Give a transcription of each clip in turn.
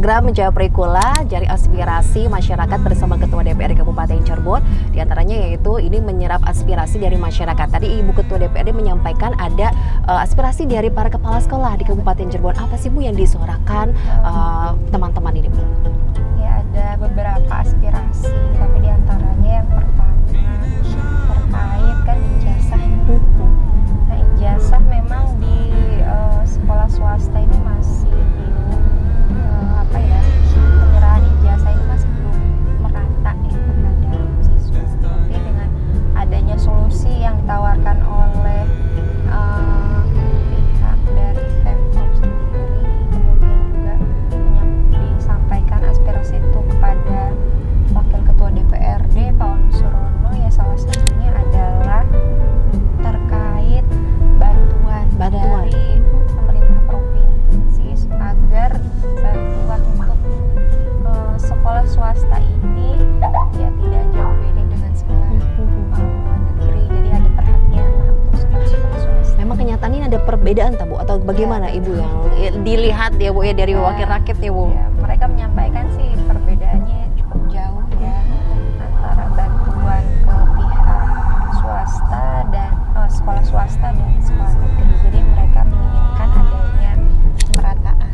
program Japri Kula, Jaring Aspirasi Masyarakat bersama Ketua DPRD Kabupaten Cirebon. Di antaranya yaitu ini menyerap aspirasi dari masyarakat. Tadi Ibu Ketua DPRD menyampaikan ada aspirasi dari para kepala sekolah di Kabupaten Cirebon. Apa sih Bu yang disuarakan teman-teman ini Bu? Ya, ada beberapa aspirasi, tapi di antaranya yang pertama terkait kan ijazah. Nah, ijazah memang di sekolah swasta ini masih penyerahan ijazah ini masih belum merata ya terhadap siswa. Tapi dengan adanya solusi yang ditawarkan oleh pihak dari Pemprov sendiri, kemudian juga disampaikan aspirasi itu kepada Wakil Ketua DPRD Pak Onu Surono, ya salah satunya adalah terkait bantuan dari pemerintah provinsi agar bantuan untuk sekolah swasta ini ya tidak jauh beda dengan sekolah negeri. Jadi ada perhatian lah untuk sekolah-sekolah swasta. Memang kenyataan ini ada perbedaan tak Bu? Atau bagaimana Ibu yang dilihat ya Bu ya dari wakil rakyat ya Bu? Ya, mereka menyampaikan sih perbedaannya cukup jauh ya antara bantuan ke pihak swasta dan sekolah swasta dan sekolah negeri. Jadi mereka menginginkan adanya pemerataan.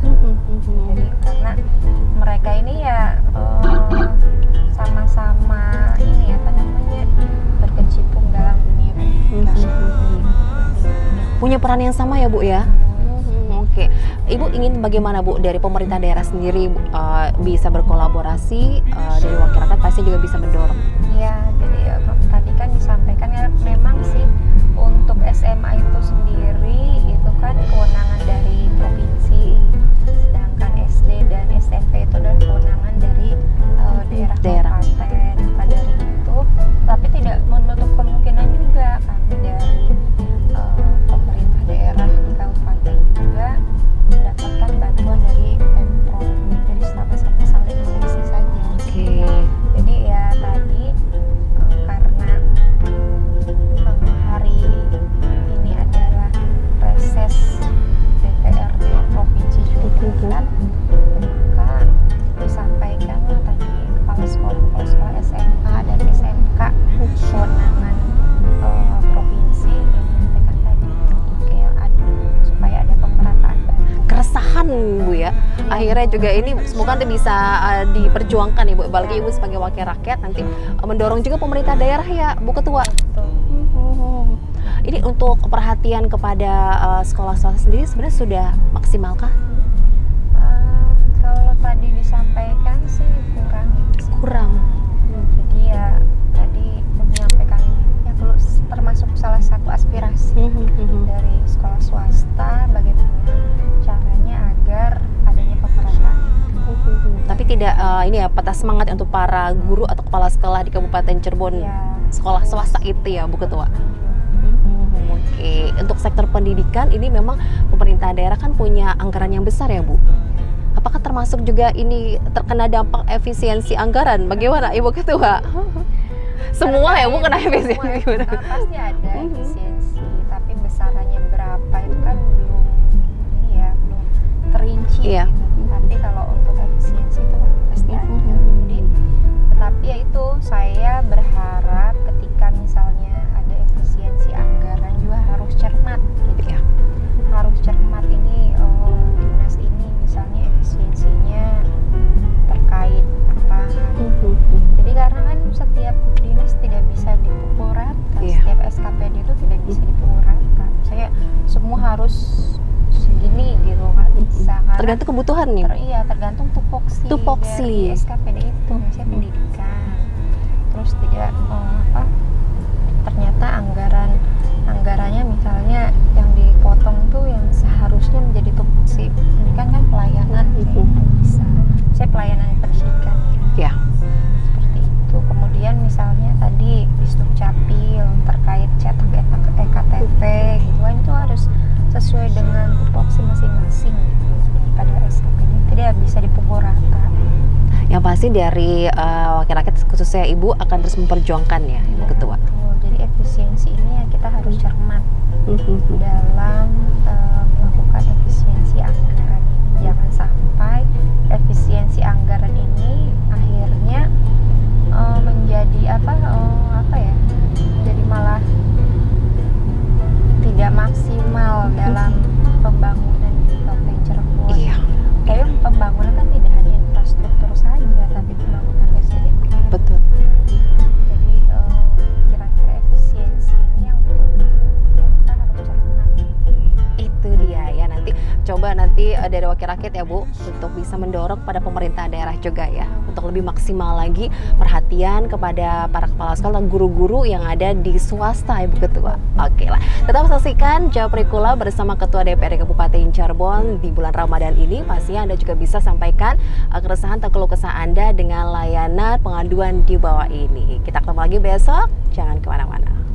Jadi karena mereka ini ya sama-sama ini berkecimpung dalam dunia pendidikan. Punya peran yang sama ya Bu ya? Oke, Ibu ingin bagaimana Bu dari pemerintah daerah sendiri bisa berkolaborasi, dari wakil rakyat pasti juga bisa mendorong? Ya, jadi tadi kan disampaikan ya memang sih untuk SMA itu sendiri itu kan kewenangan dari provinsi, sedangkan SD dan SMP itu adalah kewenangan dari daerah kabupaten. Maka dari itu, tapi tidak menutup kemungkinan juga kami dari pemerintah daerah di kabupaten juga mendapatkan bantuan dari Pemprov. Jadi sama-sama saling mengisi saja. Oke. Jadi ya tadi karena hari ini adalah reses DPRD provinsi Jawa Barat, maka disampaikanlah tadi kepala sekolah SMA dan SMK kewenangan provinsi yang menyampaikan tadi supaya ada pemerataan bantuan. Keresahan Bu ya, akhirnya juga ini semoga nanti bisa diperjuangkan ya Bu, apalagi Ibu sebagai wakil rakyat nanti mendorong juga pemerintah daerah ya Bu Ketua. Ini untuk perhatian kepada sekolah swasta sendiri sebenarnya sudah maksimalkah? Kalau tadi disampaikan sih kurang. Jadi ya tadi menyampaikan ya kalau termasuk salah satu aspirasi dari sekolah swasta bagaimana caranya agar adanya pemerataan. Tapi tidak ini ya patah semangat untuk para guru atau kepala sekolah di Kabupaten Cirebon Ya, sekolah swasta itu ya Bu Ketua. Oke, untuk sektor pendidikan ini memang pemerintah daerah kan punya anggaran yang besar ya Bu. Apakah termasuk juga ini terkena dampak efisiensi anggaran? Bagaimana Ibu Ketua? Semua ya Bu kena efisiensi. Pasti ada efisiensi, tapi besarannya berapa itu kan belum terinci. Iya. Tapi kalau untuk efisiensi itu pasti ada. Jadi, tetapi ya itu saya berharap ketika misalnya ada efisiensi anggaran juga harus cermat gitu. Ya. Harus cermat ini dinas ini misalnya efisiensinya terkait apa. Jadi karena kan setiap dinas tidak bisa dipukul rata, setiap SKPD itu tidak bisa dipukul rata. Saya semua harus segini gitu nggak bisa. Tergantung kebutuhan nih. Iya, tergantung tupoksi dari SKPD itu, misalnya pendidikan. Terus tidak ternyata anggarannya misalnya yang dipotong tuh yang seharusnya menjadi tupoksi pendidikan kan pelayanan bisa. Saya pelayanan pendidikan Ya. seperti itu. Kemudian misalnya tadi di Sdukcapil terkait cetak EKTP gitu kan, itu harus sesuai dengan tupoksi masing-masing gitu. Pada SKPD tidak bisa dipukul rata. Yang pasti dari wakil rakyat khususnya Ibu akan terus memperjuangkan ya Ibu Ketua. Jadi efisiensi ini ya kita harus cermat dalam melakukan efisiensi anggaran ini. Jangan sampai efisiensi dari Wakil Rakyat ya Bu, untuk bisa mendorong pada pemerintah daerah juga ya, untuk lebih maksimal lagi perhatian kepada para kepala sekolah dan guru-guru yang ada di swasta ya Bu Ketua. Oke lah, tetap saksikan Japrikula bersama Ketua DPRD Kabupaten Cirebon di bulan Ramadan ini. Pastinya Anda juga bisa sampaikan keresahan atau keluh kesah Anda dengan layanan pengaduan di bawah ini. Kita ketemu lagi besok, jangan kemana-mana.